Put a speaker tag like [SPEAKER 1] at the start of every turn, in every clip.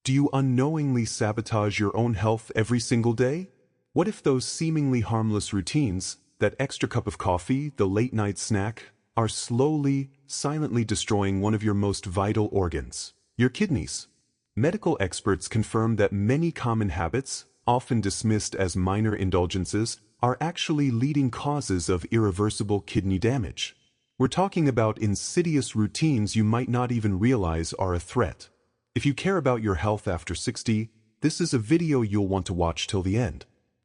[SPEAKER 1] Do you unknowingly sabotage your own health every single day? What if those seemingly harmless routines, that extra cup of coffee, the late-night snack, are slowly, silently destroying one of your most vital organs, your kidneys? Medical experts confirm that many common habits, often dismissed as minor indulgences, are actually leading causes of irreversible kidney damage. We're talking about insidious routines you might not even realize are a threat. If you care about your health after 60, this is a video you'll want to watch till the end.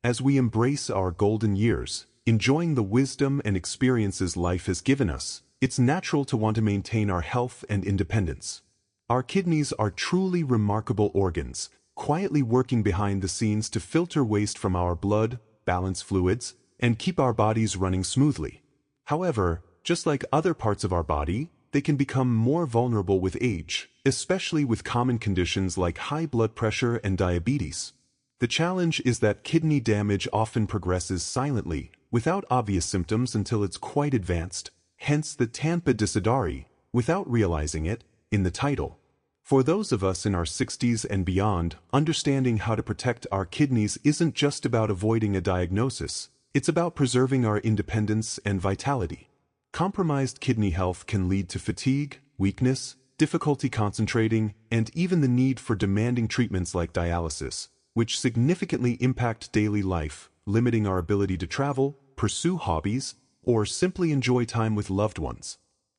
[SPEAKER 1] As we embrace our golden years, enjoying the wisdom and experiences life has given us, it's natural to want to maintain our health and independence. Our kidneys are truly remarkable organs, quietly working behind the scenes to filter waste from our blood, balance fluids, and keep our bodies running smoothly. However, just like other parts of our body, they can become more vulnerable with age, especially with common conditions like high blood pressure and diabetes. The challenge is that kidney damage often progresses silently, without obvious symptoms until it's quite advanced, hence the Tampa Decideri, without realizing it, in the title. For those of us in our 60s and beyond, understanding how to protect our kidneys isn't just about avoiding a diagnosis, it's about preserving our independence and vitality. Compromised kidney health can lead to fatigue, weakness, difficulty concentrating, and even the need for demanding treatments like dialysis, which significantly impact daily life, limiting our ability to travel, pursue hobbies, or simply enjoy time with loved ones.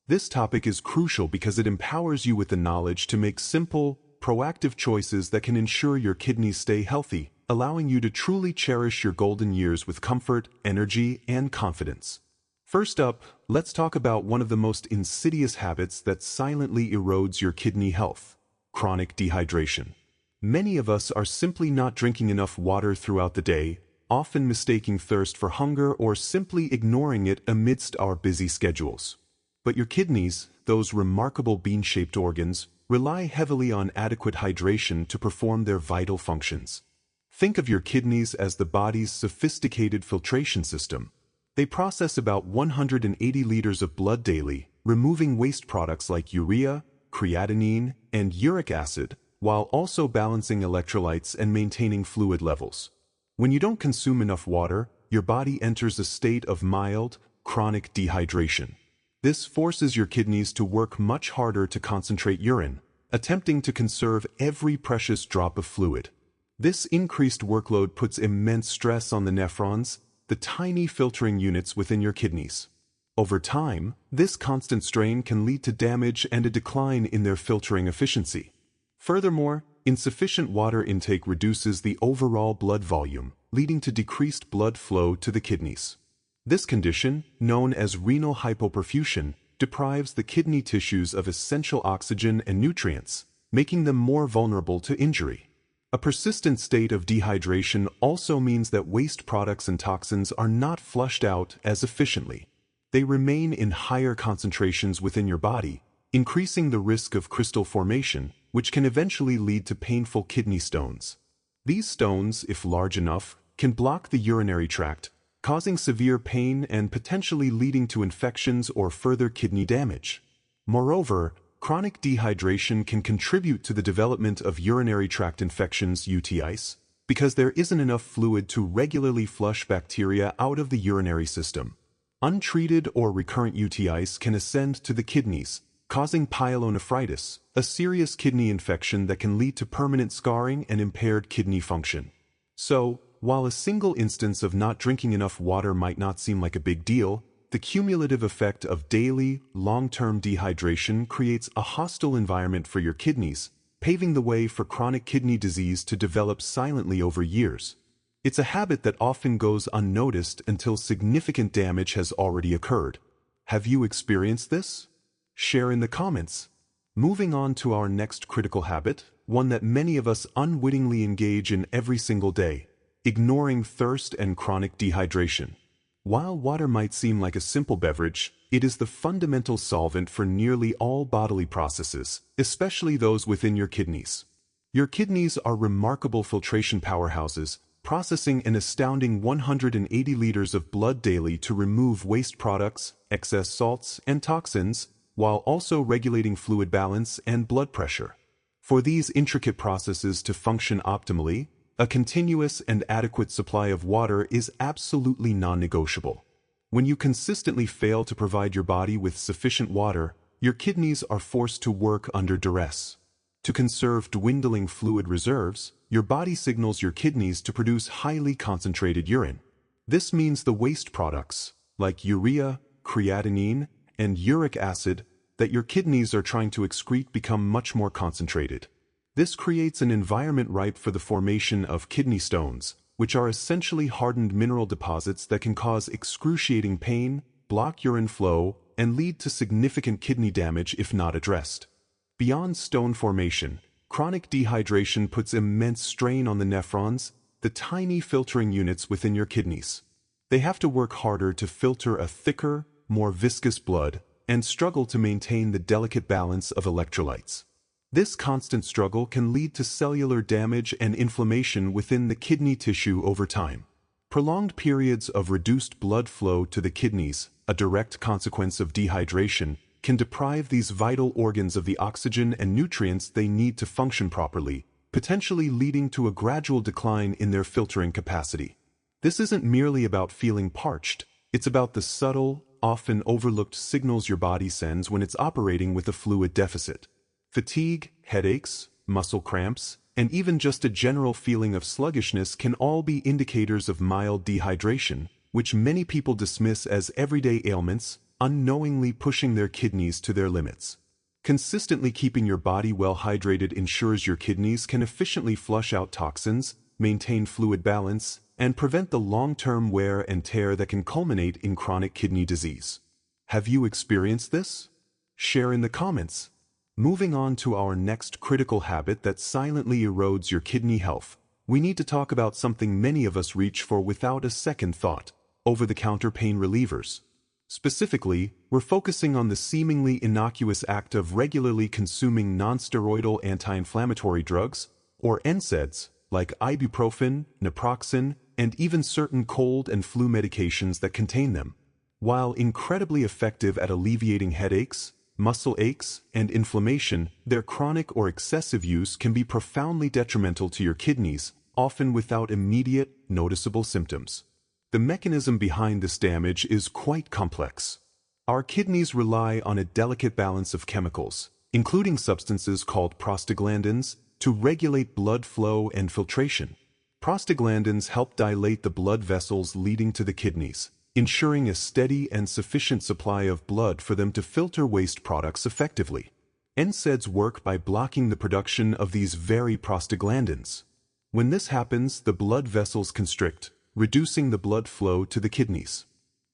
[SPEAKER 1] This topic is crucial because it empowers you with the knowledge to make simple, proactive choices that can ensure your kidneys stay healthy, allowing you to truly cherish your golden years with comfort, energy, and confidence. First up, let's talk about one of the most insidious habits that silently erodes your kidney health: chronic dehydration. Many of us are simply not drinking enough water throughout the day, often mistaking thirst for hunger or simply ignoring it amidst our busy schedules. But your kidneys, those remarkable bean-shaped organs, rely heavily on adequate hydration to perform their vital functions. Think of your kidneys as the body's sophisticated filtration system. They process about 180 liters of blood daily, removing waste products like urea, creatinine, and uric acid, while also balancing electrolytes and maintaining fluid levels. When you don't consume enough water, your body enters a state of mild, chronic dehydration. This forces your kidneys to work much harder to concentrate urine, attempting to conserve every precious drop of fluid. This increased workload puts immense stress on the nephrons, the tiny filtering units within your kidneys. Over time, this constant strain can lead to damage and a decline in their filtering efficiency. Furthermore, insufficient water intake reduces the overall blood volume, leading to decreased blood flow to the kidneys. This condition, known as renal hypoperfusion, deprives the kidney tissues of essential oxygen and nutrients, making them more vulnerable to injury. A persistent state of dehydration also means that waste products and toxins are not flushed out as efficiently. They remain in higher concentrations within your body, increasing the risk of crystal formation, which can eventually lead to painful kidney stones. These stones, if large enough, can block the urinary tract, causing severe pain and potentially leading to infections or further kidney damage. Moreover, chronic dehydration can contribute to the development of urinary tract infections (UTIs) because there isn't enough fluid to regularly flush bacteria out of the urinary system. Untreated or recurrent UTIs can ascend to the kidneys, causing pyelonephritis, a serious kidney infection that can lead to permanent scarring and impaired kidney function. So, while a single instance of not drinking enough water might not seem like a big deal, the cumulative effect of daily, long-term dehydration creates a hostile environment for your kidneys, paving the way for chronic kidney disease to develop silently over years. It's a habit that often goes unnoticed until significant damage has already occurred. Have you experienced this? Share in the comments. Moving on to our next critical habit, one that many of us unwittingly engage in every single day: ignoring thirst and chronic dehydration. While water might seem like a simple beverage, it is the fundamental solvent for nearly all bodily processes, especially those within your kidneys. Your kidneys are remarkable filtration powerhouses, processing an astounding 180 liters of blood daily to remove waste products, excess salts, and toxins, while also regulating fluid balance and blood pressure. For these intricate processes to function optimally, a continuous and adequate supply of water is absolutely non-negotiable. When you consistently fail to provide your body with sufficient water, your kidneys are forced to work under duress. To conserve dwindling fluid reserves, your body signals your kidneys to produce highly concentrated urine. This means the waste products, like urea, creatinine, and uric acid, that your kidneys are trying to excrete become much more concentrated. This creates an environment ripe for the formation of kidney stones, which are essentially hardened mineral deposits that can cause excruciating pain, block urine flow, and lead to significant kidney damage if not addressed. Beyond stone formation, chronic dehydration puts immense strain on the nephrons, the tiny filtering units within your kidneys. They have to work harder to filter a thicker, more viscous blood, and struggle to maintain the delicate balance of electrolytes. This constant struggle can lead to cellular damage and inflammation within the kidney tissue over time. Prolonged periods of reduced blood flow to the kidneys, a direct consequence of dehydration, can deprive these vital organs of the oxygen and nutrients they need to function properly, potentially leading to a gradual decline in their filtering capacity. This isn't merely about feeling parched, it's about the subtle, often overlooked signals your body sends when it's operating with a fluid deficit. Fatigue, headaches, muscle cramps, and even just a general feeling of sluggishness can all be indicators of mild dehydration, which many people dismiss as everyday ailments, unknowingly pushing their kidneys to their limits. Consistently keeping your body well hydrated ensures your kidneys can efficiently flush out toxins, maintain fluid balance, and prevent the long-term wear and tear that can culminate in chronic kidney disease. Have you experienced this? Share in the comments. Moving on to our next critical habit that silently erodes your kidney health, we need to talk about something many of us reach for without a second thought: over-the-counter pain relievers. Specifically, we're focusing on the seemingly innocuous act of regularly consuming non-steroidal anti-inflammatory drugs, or NSAIDs, like ibuprofen, naproxen, and even certain cold and flu medications that contain them. While incredibly effective at alleviating headaches, muscle aches, and inflammation, their chronic or excessive use can be profoundly detrimental to your kidneys, often without immediate, noticeable symptoms. The mechanism behind this damage is quite complex. Our kidneys rely on a delicate balance of chemicals, including substances called prostaglandins, to regulate blood flow and filtration. Prostaglandins help dilate the blood vessels leading to the kidneys, ensuring a steady and sufficient supply of blood for them to filter waste products effectively. NSAIDs work by blocking the production of these very prostaglandins. When this happens, the blood vessels constrict, reducing the blood flow to the kidneys.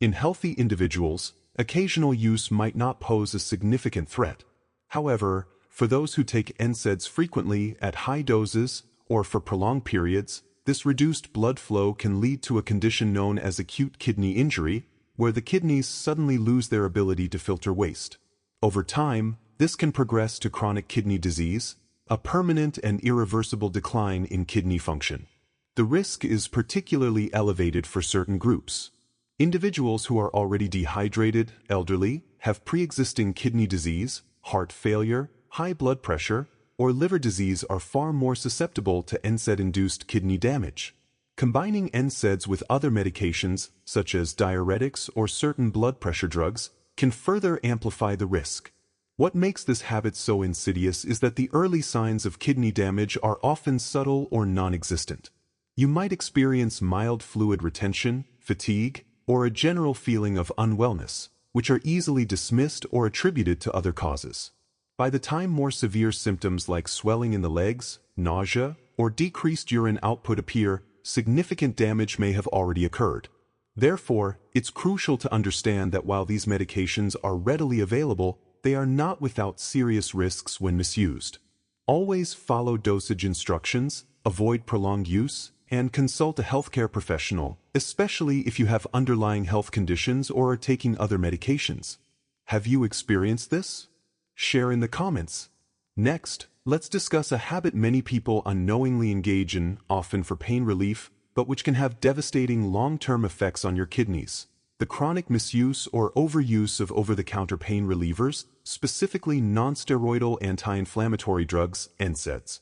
[SPEAKER 1] In healthy individuals, occasional use might not pose a significant threat. However, for those who take NSAIDs frequently at high doses or for prolonged periods, this reduced blood flow can lead to a condition known as acute kidney injury, where the kidneys suddenly lose their ability to filter waste. Over time, this can progress to chronic kidney disease, a permanent and irreversible decline in kidney function. The risk is particularly elevated for certain groups. Individuals who are already dehydrated, elderly, have pre-existing kidney disease, heart failure, high blood pressure, or liver disease are far more susceptible to NSAID-induced kidney damage. Combining NSAIDs with other medications, such as diuretics or certain blood pressure drugs, can further amplify the risk. What makes this habit so insidious is that the early signs of kidney damage are often subtle or non-existent. You might experience mild fluid retention, fatigue, or a general feeling of unwellness, which are easily dismissed or attributed to other causes. By the time more severe symptoms like swelling in the legs, nausea, or decreased urine output appear, significant damage may have already occurred. Therefore, it's crucial to understand that while these medications are readily available, they are not without serious risks when misused. Always follow dosage instructions, avoid prolonged use, and consult a healthcare professional, especially if you have underlying health conditions or are taking other medications. Have you experienced this? Share in the comments. Next, let's discuss a habit many people unknowingly engage in, often for pain relief, but which can have devastating long-term effects on your kidneys: the chronic misuse or overuse of over-the-counter pain relievers, specifically non-steroidal anti-inflammatory drugs, NSAIDs.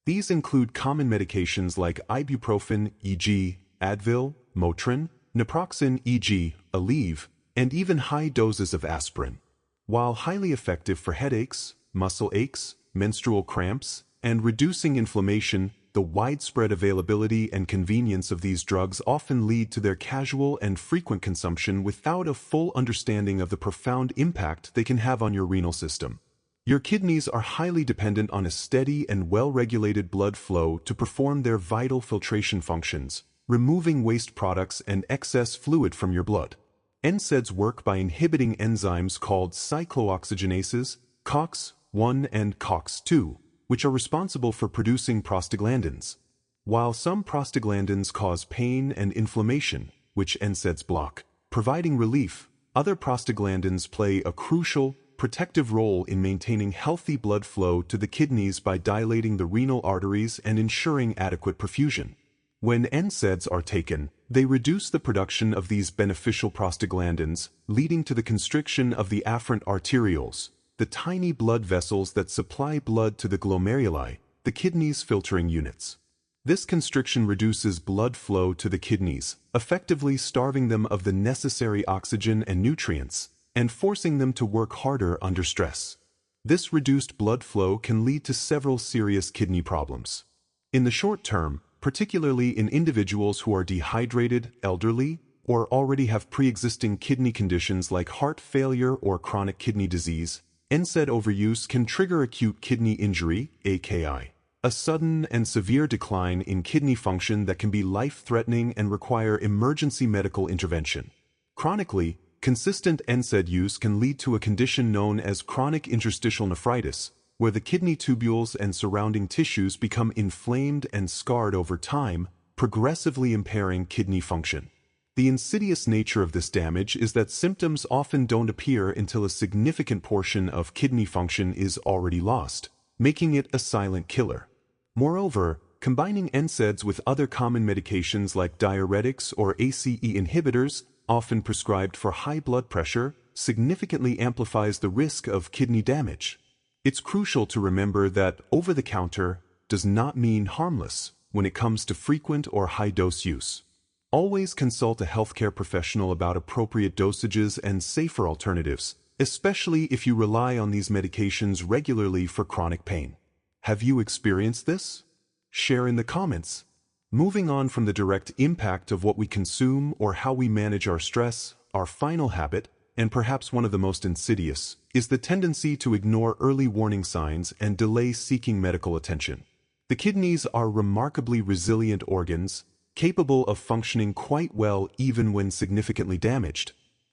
[SPEAKER 1] These include common medications like ibuprofen, e.g., Advil, Motrin, naproxen, e.g., Aleve, and even high doses of aspirin. While highly effective for headaches, muscle aches, menstrual cramps, and reducing inflammation, the widespread availability and convenience of these drugs often lead to their casual and frequent consumption without a full understanding of the profound impact they can have on your renal system. Your kidneys are highly dependent on a steady and well-regulated blood flow to perform their vital filtration functions, removing waste products and excess fluid from your blood. NSAIDs work by inhibiting enzymes called cyclooxygenases, COX-1 and COX-2, which are responsible for producing prostaglandins. While some prostaglandins cause pain and inflammation, which NSAIDs block, providing relief, other prostaglandins play a crucial, protective role in maintaining healthy blood flow to the kidneys by dilating the renal arteries and ensuring adequate perfusion. When NSAIDs are taken, they reduce the production of these beneficial prostaglandins, leading to the constriction of the afferent arterioles, the tiny blood vessels that supply blood to the glomeruli, the kidneys' filtering units. This constriction reduces blood flow to the kidneys, effectively starving them of the necessary oxygen and nutrients, and forcing them to work harder under stress. This reduced blood flow can lead to several serious kidney problems. In the short term, particularly in individuals who are dehydrated, elderly, or already have pre-existing kidney conditions like heart failure or chronic kidney disease, NSAID overuse can trigger acute kidney injury, AKI, a sudden and severe decline in kidney function that can be life-threatening and require emergency medical intervention. Chronically, consistent NSAID use can lead to a condition known as chronic interstitial nephritis, where the kidney tubules and surrounding tissues become inflamed and scarred over time, progressively impairing kidney function. The insidious nature of this damage is that symptoms often don't appear until a significant portion of kidney function is already lost, making it a silent killer. Moreover, combining NSAIDs with other common medications like diuretics or ACE inhibitors, often prescribed for high blood pressure, significantly amplifies the risk of kidney damage. It's crucial to remember that over-the-counter does not mean harmless when it comes to frequent or high-dose use. Always consult a healthcare professional about appropriate dosages and safer alternatives, especially if you rely on these medications regularly for chronic pain. Have you experienced this? Share in the comments. Moving on from the direct impact of what we consume or how we manage our stress, our final habit, and perhaps one of the most insidious, is the tendency to ignore early warning signs and delay seeking medical attention. The kidneys are remarkably resilient organs, capable of functioning quite well even when significantly damaged.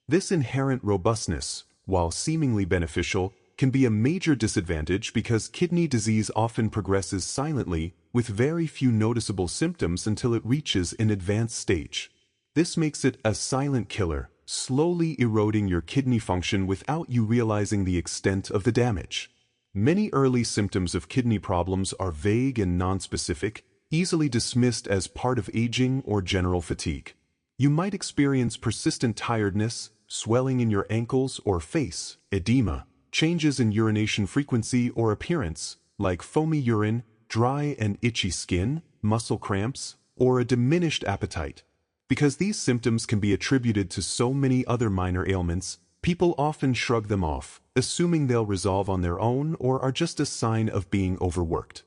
[SPEAKER 1] This inherent robustness, while seemingly beneficial, can be a major disadvantage because kidney disease often progresses silently with very few noticeable symptoms until it reaches an advanced stage. This makes it a silent killer, slowly eroding your kidney function without you realizing the extent of the damage. Many early symptoms of kidney problems are vague and nonspecific, easily dismissed as part of aging or general fatigue. You might experience persistent tiredness, swelling in your ankles or face, edema, changes in urination frequency or appearance, like foamy urine, dry and itchy skin, muscle cramps, or a diminished appetite. Because these symptoms can be attributed to so many other minor ailments, people often shrug them off, assuming they'll resolve on their own or are just a sign of being overworked.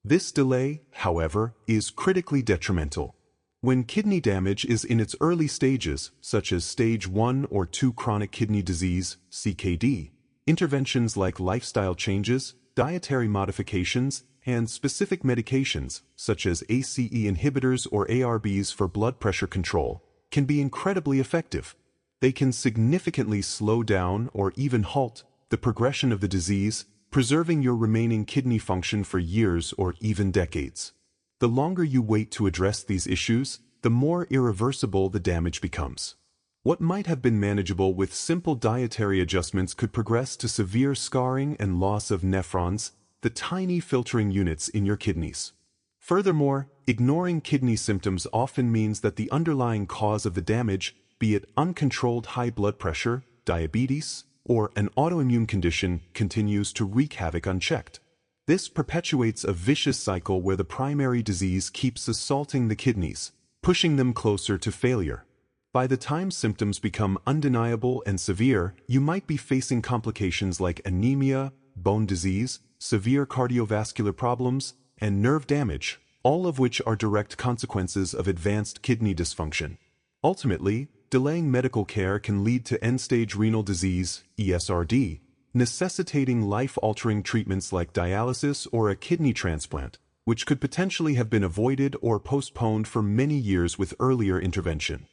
[SPEAKER 1] This delay, however, is critically detrimental. When kidney damage is in its early stages, such as stage 1 or 2 chronic kidney disease, CKD, interventions like lifestyle changes, dietary modifications, and specific medications, such as ACE inhibitors or ARBs for blood pressure control, can be incredibly effective. They can significantly slow down or even halt the progression of the disease, preserving your remaining kidney function for years or even decades. The longer you wait to address these issues, the more irreversible the damage becomes. What might have been manageable with simple dietary adjustments could progress to severe scarring and loss of nephrons, the tiny filtering units in your kidneys. Furthermore, ignoring kidney symptoms often means that the underlying cause of the damage be it uncontrolled high blood pressure, diabetes, or an autoimmune condition, continues to wreak havoc unchecked. This perpetuates a vicious cycle where the primary disease keeps assaulting the kidneys, pushing them closer to failure. By the time symptoms become undeniable and severe, you might be facing complications like anemia, bone disease, severe cardiovascular problems, and nerve damage, all of which are direct consequences of advanced kidney dysfunction. Ultimately, delaying medical care can lead to end-stage renal disease, ESRD, necessitating life-altering treatments like dialysis or a kidney transplant, which could potentially have been avoided or postponed for many years with earlier intervention.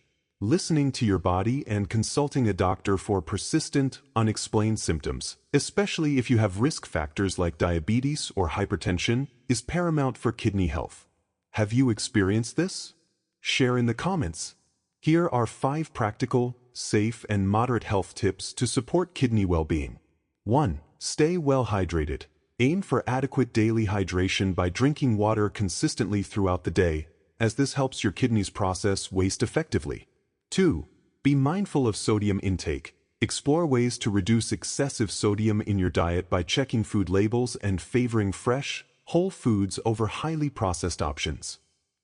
[SPEAKER 1] Listening to your body and consulting a doctor for persistent, unexplained symptoms, especially if you have risk factors like diabetes or hypertension, is paramount for kidney health. Have you experienced this? Share in the comments. Here are 5 practical, safe, and moderate health tips to support kidney well-being. 1. Stay well hydrated. Aim for adequate daily hydration by drinking water consistently throughout the day, as this helps your kidneys process waste effectively. 2. Be mindful of sodium intake. Explore ways to reduce excessive sodium in your diet by checking food labels and favoring fresh, whole foods over highly processed options.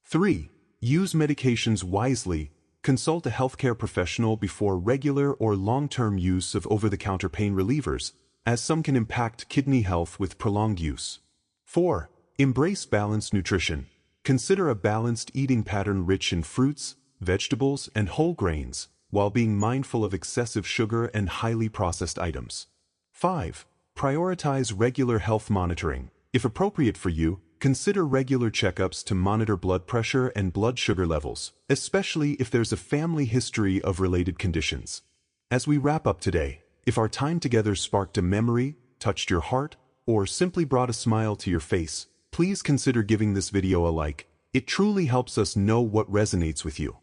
[SPEAKER 1] 3. Use medications wisely. Consult a healthcare professional before regular or long-term use of over-the-counter pain relievers, as some can impact kidney health with prolonged use. 4. Embrace balanced nutrition. Consider a balanced eating pattern rich in fruits, vegetables, and whole grains, while being mindful of excessive sugar and highly processed items. 5. Prioritize regular health monitoring. If appropriate for you, consider regular checkups to monitor blood pressure and blood sugar levels, especially if there's a family history of related conditions. As we wrap up today, if our time together sparked a memory, touched your heart, or simply brought a smile to your face, please consider giving this video a like. It truly helps us know what resonates with you.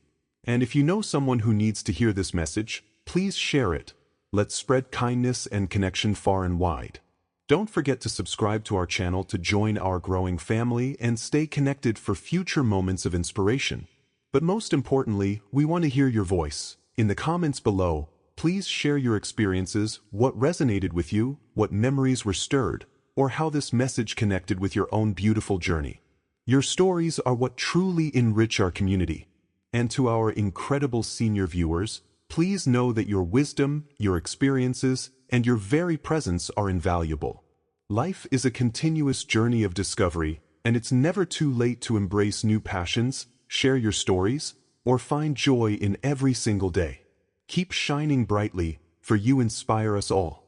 [SPEAKER 1] And if you know someone who needs to hear this message, please share it. Let's spread kindness and connection far and wide. Don't forget to subscribe to our channel to join our growing family and stay connected for future moments of inspiration. But most importantly, we want to hear your voice. In the comments below, please share your experiences, what resonated with you, what memories were stirred, or how this message connected with your own beautiful journey. Your stories are what truly enrich our community. And to our incredible senior viewers, please know that your wisdom, your experiences, and your very presence are invaluable. Life is a continuous journey of discovery, and it's never too late to embrace new passions, share your stories, or find joy in every single day. Keep shining brightly, for you inspire us all.